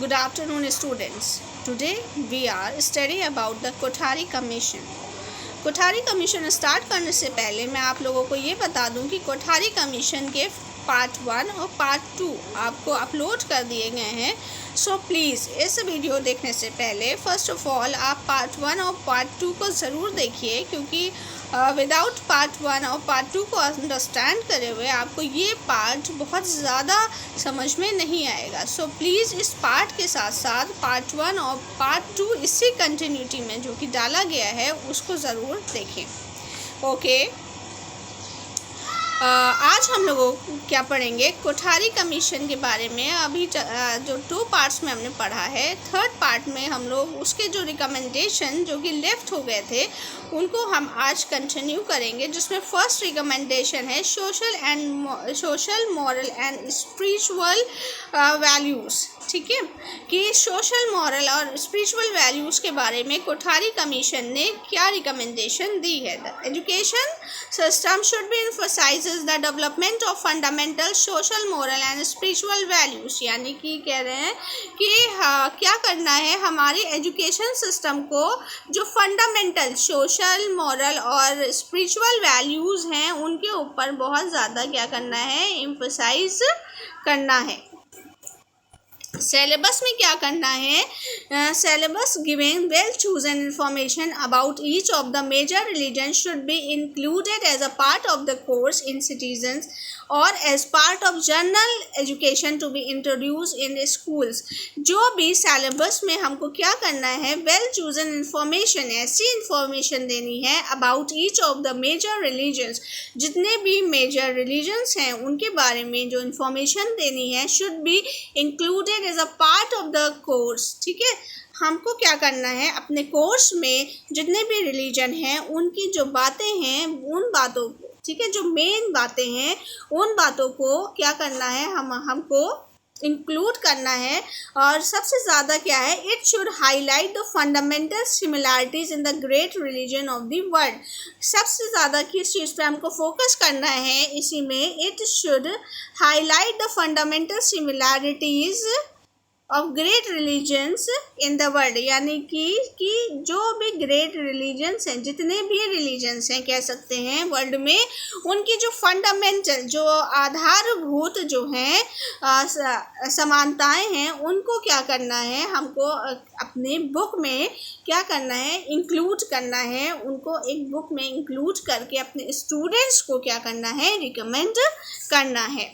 Good afternoon, students. Today we are studying about the Kothari commission. Kothari commission start करने से पहले मैं आप लोगों को ये बता दूं कि कोठारी कमीशन के पार्ट 1 और पार्ट 2 आपको अपलोड कर दिए गए हैं. सो प्लीज़ इस वीडियो देखने से पहले फर्स्ट ऑफ ऑल आप पार्ट 1 और पार्ट 2 को ज़रूर देखिए, क्योंकि विदाउट पार्ट 1 और पार्ट 2 को अंडरस्टैंड करे हुए आपको ये पार्ट बहुत ज़्यादा समझ में नहीं आएगा. सो प्लीज़ इस पार्ट के साथ साथ पार्ट 1 और पार्ट 2 इसी कंटिन्यूटी में जो कि डाला गया है उसको ज़रूर देखें. ओके. आज हम लोगों क्या पढ़ेंगे, कोठारी कमीशन के बारे में. अभी जो 2 पार्ट्स में हमने पढ़ा है, थर्ड पार्ट में हम लोग उसके जो रिकमेंडेशन जो कि लेफ्ट हो गए थे उनको हम आज कंटिन्यू करेंगे, जिसमें फर्स्ट रिकमेंडेशन है social moral and spiritual values. ठीक है, कि सोशल मॉरल और स्पिरिचुअल वैल्यूज़ के बारे में कोठारी कमीशन ने क्या रिकमेंडेशन दी है. The education system should be emphasises the development of fundamental social moral and spiritual values. यानी कि कह रहे हैं कि क्या करना है, हमारी एजुकेशन सिस्टम को जो फंडामेंटल सोशल मॉरल और स्पिरिचुअल वैल्यूज़ हैं उनके ऊपर बहुत ज़्यादा क्या करना है, एम्फसाइज करना है. सिलेबस में क्या करना है, syllabus giving well chosen information about each of the major religion should be included as a part of the course in citizens और as part of general education to be introduce in schools. जो भी syllabus में हमको क्या करना है, well chosen information, ऐसी information देनी है about each of the major religions, जितने भी मेजर रिलीजन्स हैं उनके बारे में जो इंफॉर्मेशन देनी है, should be included as a part of the course. ठीक है, हमको क्या करना है, अपने कोर्स में जितने भी रिलीजन हैं उनकी जो बातें हैं उन बातों को, ठीक है, जो मेन बातें हैं उन बातों को क्या करना है, हमको इंक्लूड करना है. और सबसे ज़्यादा क्या है, it should highlight the fundamental similarities in the great religion of the world. सबसे ज़्यादा किस चीज़ पे हमको फोकस करना है इसी में, it should highlight the fundamental similarities of great religions in the world. यानी कि जो भी ग्रेट रिलीजन्स हैं, जितने भी रिलीजन्स हैं कह सकते हैं वर्ल्ड में, उनकी जो फंडामेंटल, जो आधारभूत जो हैं समानताएं हैं, उनको क्या करना है, हमको अपने बुक में क्या करना है, इंक्लूड करना है. उनको एक बुक में इंक्लूड करके अपने स्टूडेंट्स को क्या करना है, रिकमेंड करना है.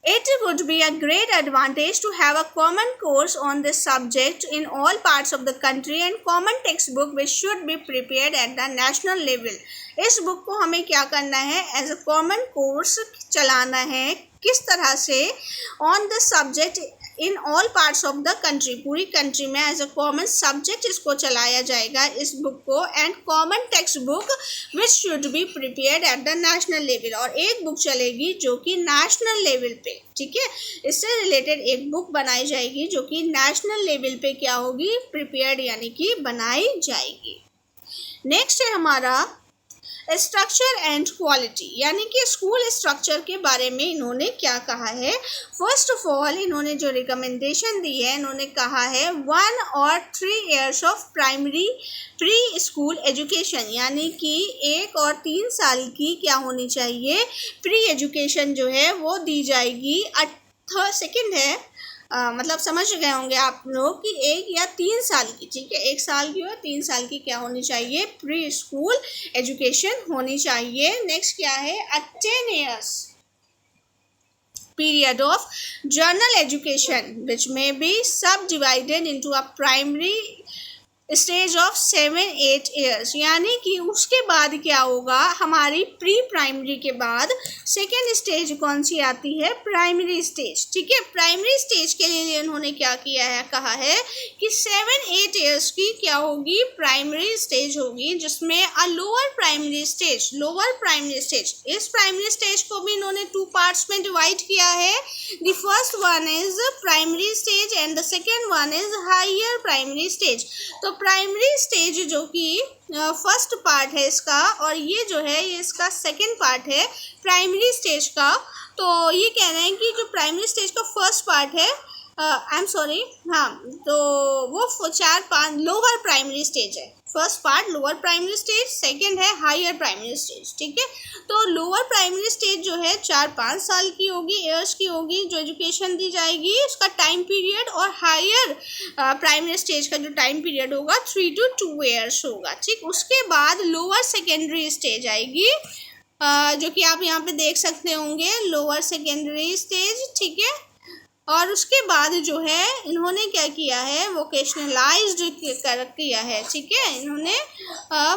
It would be a great advantage to have a common course on this subject in all parts of the country and common textbook which should be prepared at the national level. इस book को हमें क्या करना है, as a common course चलाना है. किस तरह से, on the subject in all parts of the country, पूरी कंट्री में एज अ कॉमन सब्जेक्ट इसको चलाया जाएगा, इस बुक को. And common text book which should be prepared at the national level, और एक बुक चलेगी जो कि नेशनल लेवल पे, ठीक है, इससे रिलेटेड एक बुक बनाई जाएगी जो कि नेशनल लेवल पे क्या होगी, प्रिपेयर्ड यानी कि बनाई जाएगी. नेक्स्ट है हमारा स्ट्रक्चर एंड क्वालिटी, यानी कि स्कूल स्ट्रक्चर के बारे में इन्होंने क्या कहा है. फर्स्ट ऑफ ऑल इन्होंने जो रिकमेंडेशन दी है, इन्होंने कहा है 1 और 3 years of primary pre school education, यानी कि 1 और 3 साल की क्या होनी चाहिए, प्री एजुकेशन जो है वो दी जाएगी. सेकेंड है मतलब समझ गए होंगे आप लोग कि 1 या 3 साल की, ठीक है, 1 साल की और 3 साल की क्या होनी चाहिए, प्री स्कूल एजुकेशन होनी चाहिए. नेक्स्ट क्या है, 10 years period of general education which may be subdivided into a primary stage of 7-8 years. यानी कि उसके बाद क्या होगा, हमारी प्री प्राइमरी के बाद सेकेंड स्टेज कौन सी आती है, प्राइमरी स्टेज. ठीक है, प्राइमरी स्टेज के लिए उन्होंने क्या किया है, कहा है कि 7-8 ईयर्स की क्या होगी, प्राइमरी स्टेज होगी, जिसमें लोअर प्राइमरी स्टेज. इस प्राइमरी स्टेज को भी इन्होंने 2 पार्ट्स में डिवाइड किया है. The first one is primary stage and the second one is higher primary stage. तो प्राइमरी स्टेज जो कि फर्स्ट पार्ट है इसका, और ये जो है ये इसका सेकंड पार्ट है प्राइमरी स्टेज का। तो ये कह रहे हैं कि जो प्राइमरी स्टेज का फर्स्ट पार्ट है, आई एम सॉरी, हाँ, तो वो 4-5 लोअर प्राइमरी स्टेज है। First part lower primary stage, second है हायर प्राइमरी स्टेज, ठीक है। तो लोअर प्राइमरी स्टेज जो है 4-5 साल की होगी, ईयर्स की होगी, जो एजुकेशन दी जाएगी उसका टाइम पीरियड, और हायर प्राइमरी स्टेज का जो टाइम पीरियड होगा 3 to 2 ईयर्स होगा, ठीक। उसके बाद लोअर सेकेंडरी स्टेज आएगी, जो कि आप यहाँ पे देख सकते होंगे, लोअर सेकेंडरी स्टेज, ठीक है। और उसके बाद जो है इन्होंने क्या किया है, वोकेशनलाइज्ड किया है, ठीक है। इन्होंने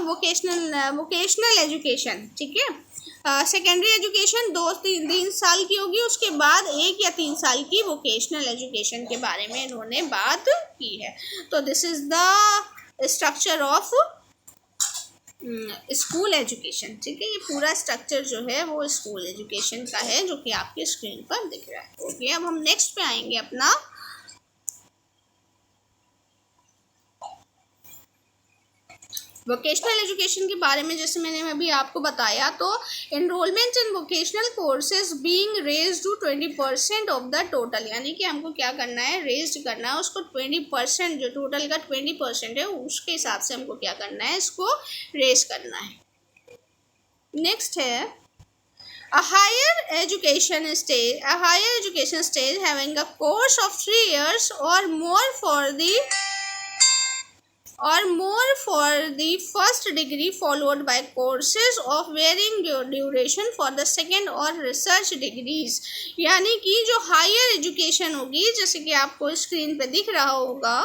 वोकेशनल एजुकेशन, ठीक है। सेकेंडरी एजुकेशन 2-3 साल की होगी, उसके बाद 1 या 3 साल की वोकेशनल एजुकेशन के बारे में इन्होंने बात की है। तो this is the structure of school education, ठीक है। ये पूरा स्ट्रक्चर जो है वो स्कूल एजुकेशन का है, जो कि आपके स्क्रीन पर दिख रहा है। ओके, अब हम नेक्स्ट पे आएंगे अपना। वोकेशनल एजुकेशन के बारे में जैसे मैंने अभी आपको बताया, तो enrolment in vocational courses being raised to 20% of the total, यानी कि हमको क्या करना है, रेज्ड करना है उसको 20%, जो टोटल का 20% है उसके हिसाब से हमको क्या करना है, इसको रेज करना है। नेक्स्ट है a higher education stage having a course of 3 years or more for the first degree, followed by courses of varying duration for the second or research degrees। यानी कि जो हायर एजुकेशन होगी, जैसे कि आपको स्क्रीन पे दिख रहा होगा,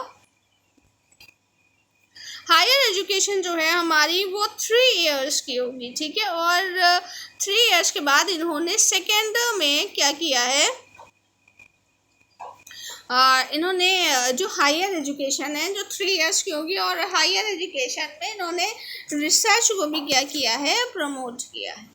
हायर एजुकेशन जो है हमारी वो 3 इयर्स की होगी, ठीक है। और 3 इयर्स के बाद इन्होंने सेकेंड में क्या किया है, इन्होंने जो हायर एजुकेशन है जो 3 इयर्स की होगी, और हायर एजुकेशन में इन्होंने रिसर्च को भी क्या किया है, प्रमोट किया है।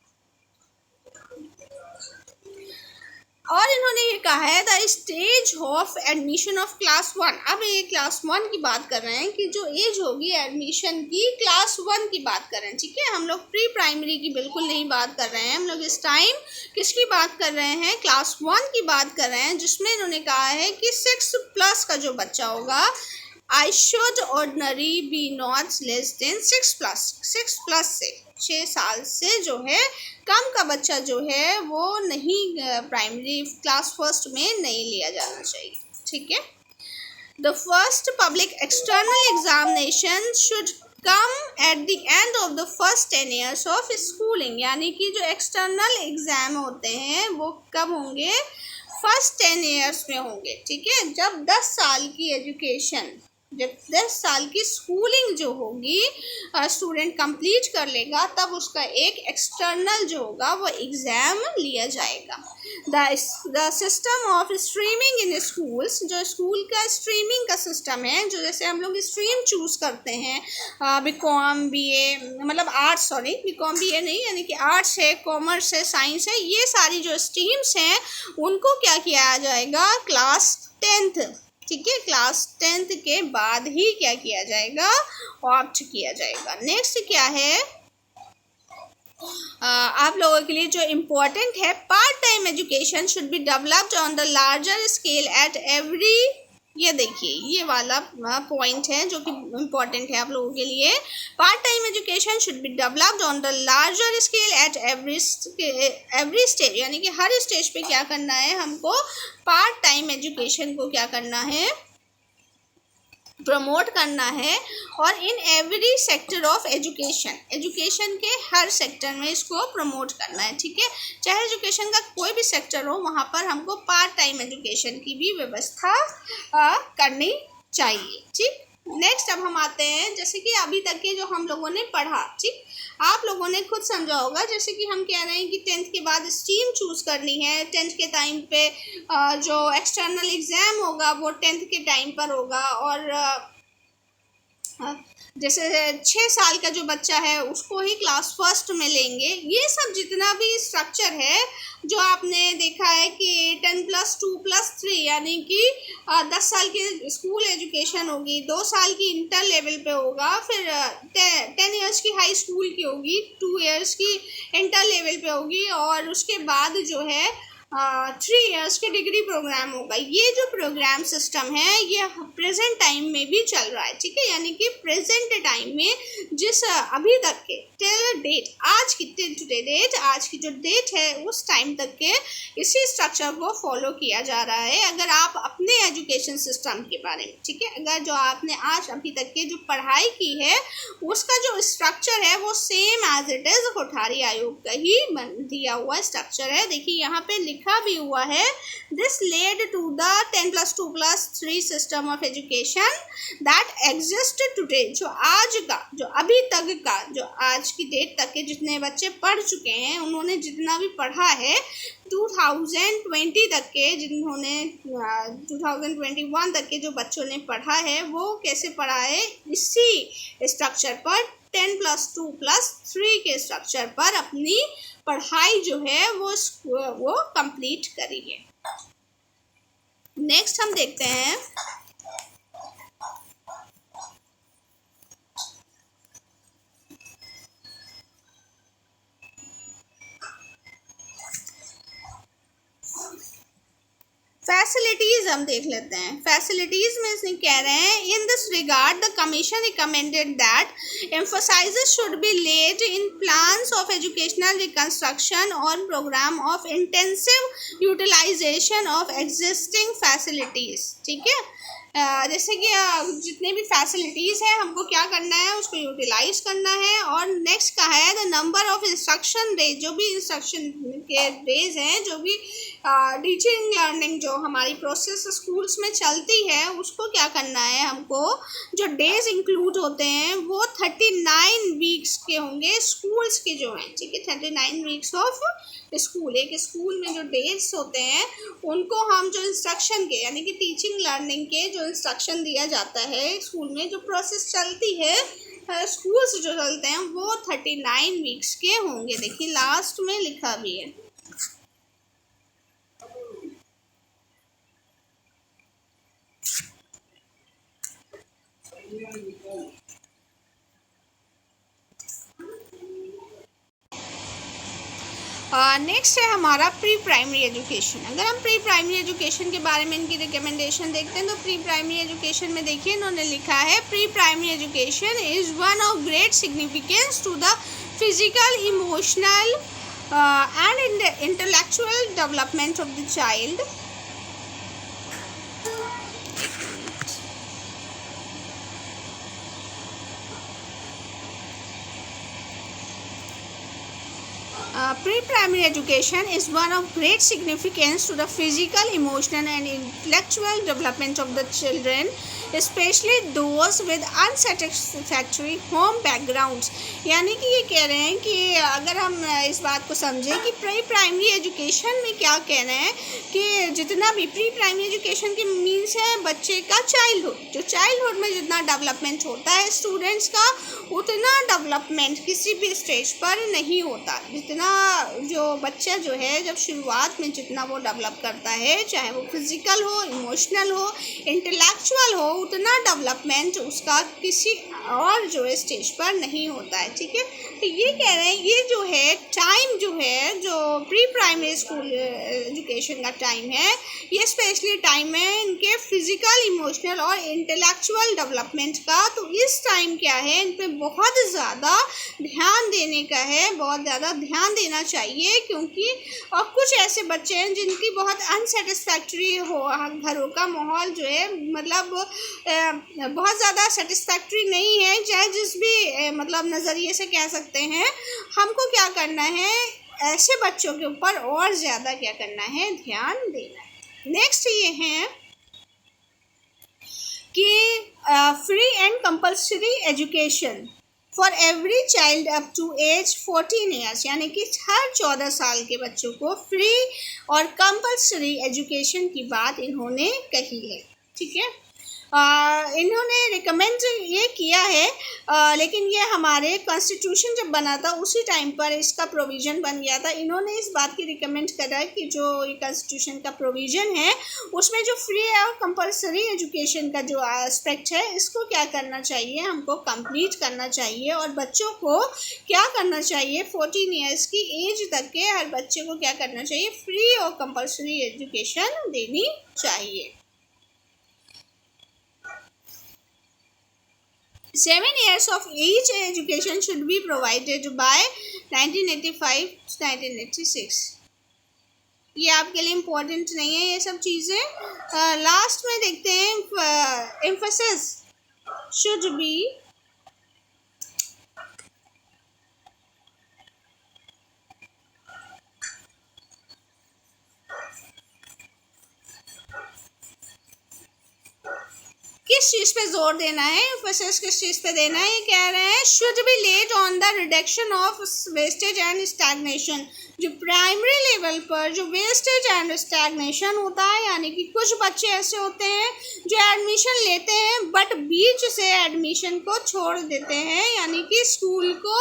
और इन्होंने ये कहा है the stage of admission of class 1। अब ये क्लास 1 की बात कर रहे हैं कि जो एज होगी एडमिशन की क्लास 1 की बात कर रहे हैं, ठीक है। हम लोग प्री प्राइमरी की बिल्कुल नहीं बात कर रहे हैं, हम लोग इस टाइम किसकी बात कर रहे हैं, क्लास 1 की बात कर रहे हैं, जिसमें इन्होंने कहा है कि 6+ का जो बच्चा होगा, I should ordinary be not less than 6+ से 6 साल से जो है कम का बच्चा जो है वो नहीं, प्राइमरी क्लास फर्स्ट में नहीं लिया जाना चाहिए, ठीक है। The first public external examination should come at the end of the first 10 years of schooling, यानी कि जो एक्सटर्नल एग्ज़ाम होते हैं वो कब होंगे, फर्स्ट 10 years में होंगे, ठीक है। जब 10 साल की एजुकेशन, जब 10 साल की स्कूलिंग जो होगी स्टूडेंट कंप्लीट कर लेगा, तब उसका एक एक्सटर्नल जो होगा वो एग्ज़ाम लिया जाएगा। The system of streaming in schools, जो स्कूल का स्ट्रीमिंग का सिस्टम है, जो जैसे हम लोग स्ट्रीम चूज़ करते हैं, बीकॉम BA, मतलब आर्ट्स, सॉरी बीकॉम BA नहीं, यानी कि आर्ट्स है, कॉमर्स है, साइंस है, ये सारी जो स्ट्रीम्स हैं उनको क्या किया जाएगा, क्लास 10th, ठीक है, क्लास 10th के बाद ही क्या किया जाएगा, ऑप्ट किया जाएगा। नेक्स्ट क्या है, आप लोगों के लिए जो इम्पोर्टेंट है, part time education should be developed on the larger scale at every, ये देखिए ये वाला पॉइंट है जो कि इम्पोर्टेंट है आप लोगों के लिए। Part time education should be developed on the larger scale at every stage, यानी कि हर स्टेज पे क्या करना है, हमको पार्ट टाइम एजुकेशन को क्या करना है, प्रमोट करना है। और in every sector of education, education के हर सेक्टर में इसको प्रमोट करना है, ठीक है। चाहे एजुकेशन का कोई भी सेक्टर हो, वहाँ पर हमको पार्ट टाइम एजुकेशन की भी व्यवस्था करनी चाहिए, ठीक। नेक्स्ट अब हम आते हैं, जैसे कि अभी तक के जो हम लोगों ने पढ़ा, ठीक, आप लोगों ने खुद समझा होगा, जैसे कि हम कह रहे हैं कि 10th के बाद स्ट्रीम चूज़ करनी है, 10th के टाइम पे जो एक्सटर्नल एग्ज़ाम होगा वो 10th के टाइम पर होगा, और जैसे 6 साल का जो बच्चा है उसको ही क्लास फर्स्ट में लेंगे। ये सब जितना भी स्ट्रक्चर है जो आपने देखा है कि 10+2+3 यानी कि 10 साल की स्कूल एजुकेशन होगी, 2 साल की इंटर लेवल पे होगा, फिर 10 ईयर्स की हाई स्कूल की होगी, 2 ईयर्स की इंटर लेवल पे होगी, और उसके बाद जो है 3 ईयर्स के डिग्री प्रोग्राम होगा। ये जो प्रोग्राम सिस्टम है ये प्रेजेंट टाइम में भी चल रहा है, ठीक है। यानी कि प्रेजेंट टाइम में जिस अभी तक के टिल डेट, आज की टिल टुडे डेट, आज की जो डेट है उस टाइम तक के इसी स्ट्रक्चर को फॉलो किया जा रहा है। अगर आप अपने एजुकेशन सिस्टम के बारे में, ठीक है, अगर जो आपने आज अभी तक के जो पढ़ाई की है उसका जो स्ट्रक्चर है वो same as it is Kothari आयोग का ही दिया हुआ स्ट्रक्चर है। देखिए यहाँ पे लिखा भी हुआ है, this led to the 10+2+3 system of education that exist today. जो आज का, जो अभी तक का, जो आज की डेट तक के जितने बच्चे पढ़ चुके हैं, उन्होंने जितना भी पढ़ा है 2020 तक के, जिन्होंने 2021 तक के जो बच्चों ने पढ़ा है वो कैसे पढ़ा है, इसी स्ट्रक्चर पर 10+2+3 के स्ट्रक्चर पर अपनी पढ़ाई जो है वो कंप्लीट करी है। नेक्स्ट हम देखते हैं फैसिलिटीज। हम देख लेते हैं फैसिलिटीज में इसने कह रहे हैं, in this regard the commission recommended that emphasises should be laid in plans of educational reconstruction और programme of intensive utilisation of existing facilities. ठीक है, जैसे कि जितने भी फैसिलिटीज़ हैं हमको क्या करना है, उसको यूटिलाइज करना है। और नेक्स्ट का है the number of instruction days, जो भी इंस्ट्रक्शन के डेज हैं, जो भी टीचिंग लर्निंग जो हमारी प्रोसेस स्कूल्स में चलती है उसको क्या करना है, हमको जो डेज इंक्लूड होते हैं वो 39 वीक्स के होंगे स्कूल्स के जो हैं, ठीक है, 39 वीक्स ऑफ स्कूल। एक स्कूल में जो डेज होते हैं उनको हम जो इंस्ट्रक्शन के यानी कि टीचिंग लर्निंग के जो इंस्ट्रक्शन दिया जाता है स्कूल में, जो प्रोसेस चलती है स्कूल्स जो चलते हैं वो 39 वीक्स के होंगे। देखिए लास्ट में लिखा भी है। नेक्स्ट है हमारा प्री प्राइमरी एजुकेशन। अगर हम प्री प्राइमरी एजुकेशन के बारे में इनकी रिकमेंडेशन देखते हैं तो प्री प्राइमरी एजुकेशन में देखिए इन्होंने लिखा है, pre primary education is one of great significance to the physical, emotional and intellectual development of the child. Pre-primary education is one of great significance to the physical, emotional and intellectual development of the children, especially those with unsatisfactory home backgrounds। यानी कि ये कह रहे हैं कि अगर हम इस बात को समझें कि प्री प्राइमरी एजुकेशन में क्या कह रहे हैं कि जितना भी प्री प्राइमरी एजुकेशन की मीन्स है बच्चे का चाइल्डहुड, जो चाइल्डहुड में जितना डेवलपमेंट होता है स्टूडेंट्स का, उतना डेवलपमेंट किसी भी स्टेज पर नहीं होता। जितना जो बच्चा जो है जब शुरुआत में जितना वो डेवलप करता है, चाहे वो फिजिकल हो, इमोशनल हो, इंटेलेक्चुअल हो, उतना डेवलपमेंट उसका किसी और जो है स्टेज पर नहीं होता है। ठीक है, तो ये कह रहे हैं ये जो है टाइम जो है, जो प्री प्राइमरी स्कूल एजुकेशन का टाइम है, ये स्पेशली टाइम है इनके फिजिकल, इमोशनल और इंटेलेक्चुअल डेवलपमेंट का। तो इस टाइम क्या है, इन पर बहुत ज़्यादा ध्यान देने का है, बहुत ज़्यादा ध्यान देना चाहिए, क्योंकि और कुछ ऐसे बच्चे हैं जिनकी बहुत अनसेटिस्फैक्ट्री हो, घरों का माहौल जो है मतलब बहुत ज़्यादा सेटिस्फैक्ट्री नहीं है, चाहे जिस भी मतलब नज़रिए से कह सकते हैं। हमको क्या करना है, ऐसे बच्चों के ऊपर और ज़्यादा क्या करना है, ध्यान देना है। नेक्स्ट ये है कि free and compulsory education for every child up to age 14 years, यानी कि हर 14 साल के बच्चों को फ्री और कंपल्सरी एजुकेशन की बात इन्होंने कही है। ठीक है, इन्होंने रिकमेंड ये किया है, लेकिन ये हमारे कॉन्स्टिट्यूशन जब बना था उसी टाइम पर इसका प्रोविज़न बन गया था। इन्होंने इस बात की रिकमेंड करा है कि जो ये कॉन्स्टिट्यूशन का प्रोविज़न है उसमें जो फ्री और कंपलसरी एजुकेशन का जो एस्पेक्ट है इसको क्या करना चाहिए, हमको कंप्लीट करना चाहिए। और बच्चों को क्या करना चाहिए, 14 ईयर्स की एज तक के हर बच्चे को क्या करना चाहिए, फ्री और कंपलसरी एजुकेशन देनी चाहिए। 7 years of each education should be provided by 1985 to 1986। ये आपके लिए इम्पोर्टेंट नहीं है ये सब चीज़ें। लास्ट में देखते हैं, एम्फेसिस शुड बी किस चीज़ पे जोर देना है, एम्फेसिस किस चीज़ पे देना है, ये कह रहे हैं should be laid on the reduction of wastage and stagnation. जो प्राइमरी लेवल पर जो वेस्टेज एंड स्टैग्नेशन होता है, यानी कि कुछ बच्चे ऐसे होते हैं जो एडमिशन लेते हैं बट बीच से एडमिशन को छोड़ देते हैं, यानी कि स्कूल को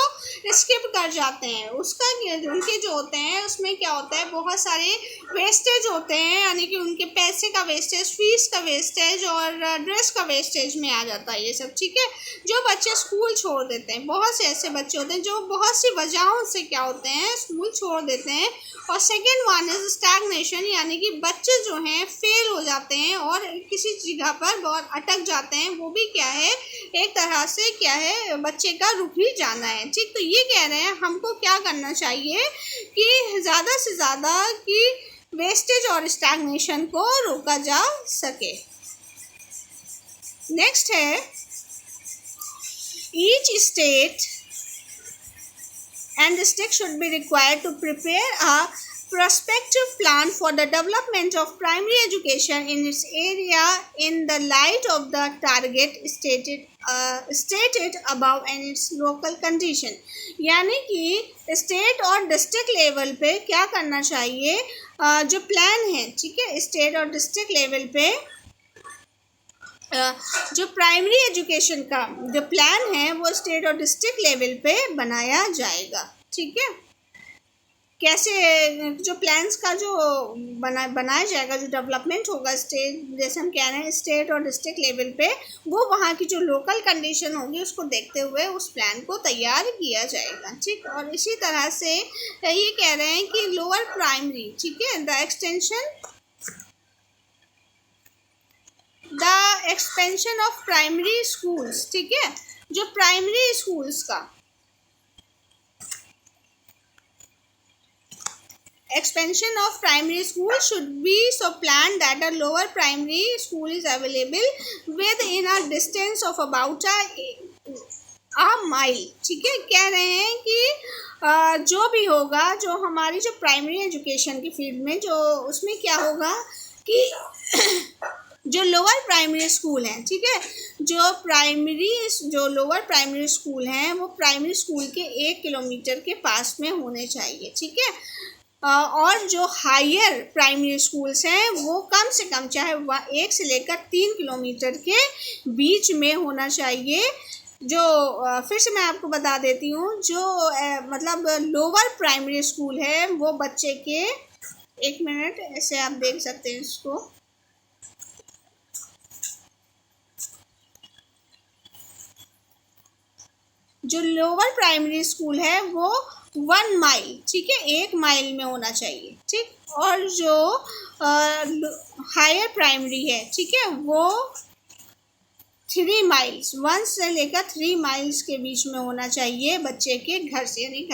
स्किप कर जाते हैं। उसका उनके जो होते हैं उसमें क्या होता है, बहुत सारे वेस्टेज होते हैं, यानी कि उनके पैसे का वेस्टेज, फीस का वेस्टेज और ड्रेस का वेस्टेज में आ जाता है ये सब। ठीक है, जो बच्चे स्कूल छोड़ देते हैं, बहुत से ऐसे बच्चे होते हैं जो बहुत सी वजहों से क्या होते हैं, स्कूल छोड़ देते हैं। और सेकेंड वन इज स्टैग्नेशन, यानी कि बच्चे जो हैं फेल हो जाते हैं और किसी जगह पर बहुत अटक जाते हैं। वो भी क्या है, एक तरह से क्या है, बच्चे का रुक ही जाना है। ठीक, तो ये कह रहे हैं हमको क्या करना चाहिए कि ज़्यादा से ज़्यादा कि वेस्टेज और स्टैग्नेशन को रोका जा सके। नेक्स्ट है, each state and district should be required to prepare a prospective plan for the development of primary education in its area in the light of the target stated above and its local condition। यानी कि state और district level पे क्या करना चाहिए, जो plan है, ठीक है, स्टेट और डिस्ट्रिक्ट लेवल पे जो प्राइमरी एजुकेशन का जो प्लान है वो स्टेट और डिस्ट्रिक्ट लेवल पे बनाया जाएगा। ठीक है, कैसे जो प्लान्स का जो बनाया जाएगा, जो डेवलपमेंट होगा स्टेट, जैसे हम कह रहे हैं स्टेट और डिस्ट्रिक्ट लेवल पे, वो वहाँ की जो लोकल कंडीशन होगी उसको देखते हुए उस प्लान को तैयार किया जाएगा। ठीक, और इसी तरह से ये कह रहे हैं कि लोअर प्राइमरी, ठीक है, the expansion of primary schools, ठीक है, जो प्राइमरी स्कूल्स का expansion of primary school should be so planned that a lower primary school is available within a distance of about a mile। ठीक है, कह रहे हैं कि जो भी होगा, जो हमारी जो प्राइमरी एजुकेशन की फील्ड में जो उसमें क्या होगा कि जो लोअर प्राइमरी स्कूल हैं, ठीक है, जो लोअर प्राइमरी स्कूल हैं वो प्राइमरी स्कूल के 1 किलोमीटर के पास में होने चाहिए। ठीक है, और जो हायर प्राइमरी स्कूल्स हैं वो कम से कम चाहे 1 से लेकर 3 किलोमीटर के बीच में होना चाहिए। जो फिर से मैं आपको बता देती हूँ, जो मतलब लोअर प्राइमरी स्कूल है वो बच्चे के, एक मिनट ऐसे आप देख सकते हैं इसको, जो लोअर प्राइमरी स्कूल है वो 1 माइल, ठीक है, 1 माइल में होना चाहिए। ठीक, और जो हायर प्राइमरी है, ठीक है, वो 3 माइल्स, 1 से लेकर 3 माइल्स के बीच में होना चाहिए बच्चे के घर से। यानी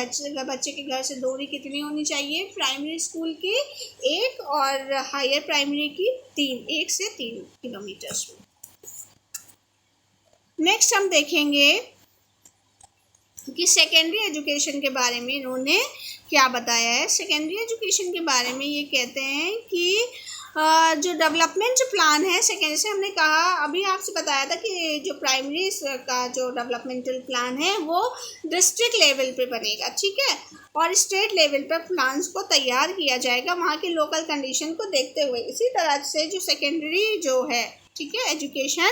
बच्चे के घर से दूरी कितनी होनी चाहिए, प्राइमरी स्कूल की 1 और हायर प्राइमरी की 3, 1 से 3 किलोमीटर्स में। नेक्स्ट हम देखेंगे कि सेकेंडरी एजुकेशन के बारे में इन्होंने क्या बताया है। सेकेंडरी एजुकेशन के बारे में ये कहते हैं कि जो डेवलपमेंट प्लान है सेकेंडरी से, हमने कहा अभी आपसे बताया था कि जो प्राइमरी का जो डेवलपमेंटल प्लान है वो डिस्ट्रिक्ट लेवल पे बनेगा। ठीक है, और स्टेट लेवल पर प्लान्स को तैयार किया जाएगा वहाँ के लोकल कंडीशन को देखते हुए। इसी तरह से जो सेकेंडरी जो है ठीक है, एजुकेशन,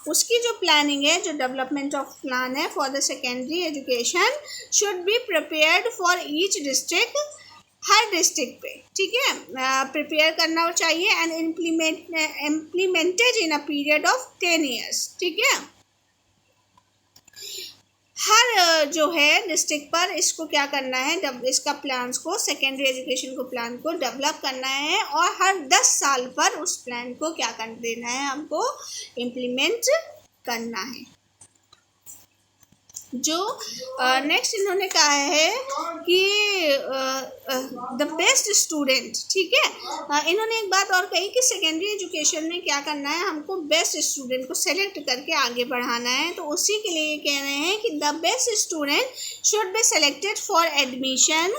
उसकी जो प्लानिंग है, जो डेवलपमेंट ऑफ प्लान है for the secondary education should be prepared for each district, her district पे, ठीक है, प्रिपेयर करना चाहिए and implemented in a period of 10 years, ठीक है। हर जो है डिस्ट्रिक्ट पर इसको क्या करना है, जब इसका प्लान्स को, सेकेंडरी एजुकेशन को, प्लान को डेवलप करना है और हर 10 साल पर उस प्लान को क्या कर देना है, हमको इम्प्लीमेंट करना है। जो नेक्स्ट इन्होंने कहा है कि द बेस्ट स्टूडेंट, ठीक है, इन्होंने एक बात और कही कि सेकेंडरी एजुकेशन में क्या करना है, हमको बेस्ट स्टूडेंट को सेलेक्ट करके आगे बढ़ाना है। तो उसी के लिए कह रहे हैं कि the best student should be selected for admission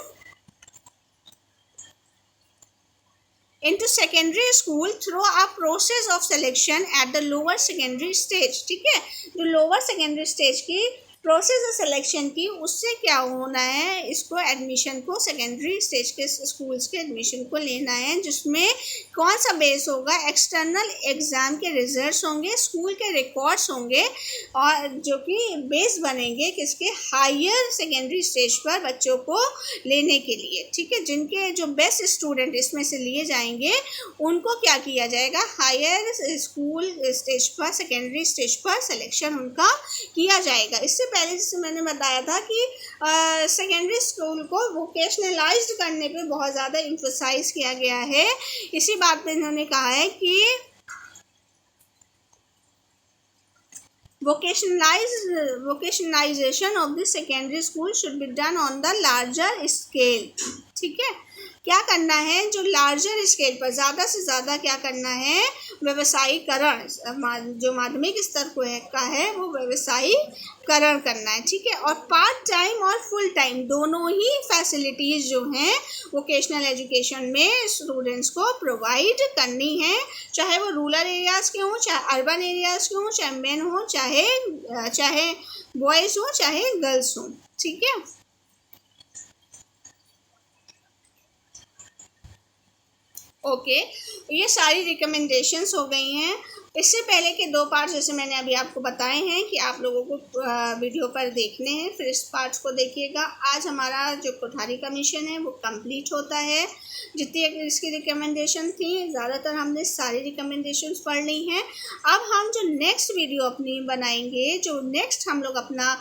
into secondary school through a process of selection at the lower secondary stage, ठीक है। जो लोअर सेकेंडरी स्टेज की प्रोसेस है सिलेक्शन की, उससे क्या होना है, इसको एडमिशन को, सेकेंडरी स्टेज के स्कूल्स के एडमिशन को लेना है, जिसमें कौन सा बेस होगा, एक्सटर्नल एग्ज़ाम के रिजल्ट्स होंगे, स्कूल के रिकॉर्ड्स होंगे, और जो कि बेस बनेंगे किसके, हायर सेकेंडरी स्टेज पर बच्चों को लेने के लिए, ठीक है। जिनके जो बेस्ट स्टूडेंट इसमें से लिए जाएंगे उनको क्या किया जाएगा, हायर स्कूल स्टेज पर, सेकेंडरी स्टेज पर सिलेक्शन उनका किया जाएगा। इससे पहले जैसे मैंने बताया था कि सेकेंडरी स्कूल को वोकेशनलाइज्ड करने पे बहुत ज़्यादा एम्फसाइज किया गया है। इसी बात पे इन्होंने कहा है कि vocationalisation of the secondary school should be done on the larger scale, ठीक है। क्या करना है, जो लार्जर स्केल पर ज़्यादा से ज़्यादा क्या करना है, व्यवसायीकरण, जो माध्यमिक स्तर का है वो व्यवसायीकरण करना है, ठीक है। और पार्ट टाइम और फुल टाइम दोनों ही फैसिलिटीज़ जो हैं वोकेशनल एजुकेशन में स्टूडेंट्स को प्रोवाइड करनी है, चाहे वो रूरल एरियाज़ के हों, चाहे अर्बन एरियाज़ के हों, चाहे मेन हो, चाहे बॉयज़ हो, चाहे गर्ल्स हों, ठीक है। ओके, ये सारी रिकमेंडेशंस हो गई हैं। इससे पहले के 2 पार्ट्स जैसे मैंने अभी आपको बताए हैं कि आप लोगों को वीडियो पर देखने हैं, फिर इस पार्ट्स को देखिएगा। आज हमारा जो कोठारी कमीशन है वो कंप्लीट होता है। जितनी इसकी रिकमेंडेशन थी, ज़्यादातर हमने सारी रिकमेंडेशंस पढ़ ली हैं। अब हम जो नेक्स्ट वीडियो अपनी बनाएंगे, जो नेक्स्ट हम लोग अपना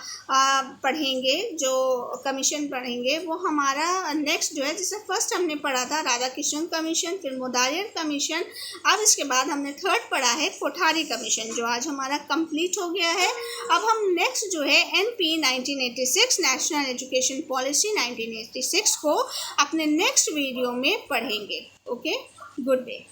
पढ़ेंगे, जो कमीशन पढ़ेंगे, वो हमारा नेक्स्ट जो है, जैसे फर्स्ट हमने पढ़ा था राधा कृष्ण कमीशन, फिर मुदारियर कमीशन, अब इसके बाद हमने थर्ड पढ़ा है कोठारी कमीशन, जो आज हमारा कंप्लीट हो गया है। अब हम नेक्स्ट जो है NP 1986, नेशनल एजुकेशन पॉलिसी 1986 को अपने नेक्स्ट वीडियो में पढ़ेंगे। Okay, good day.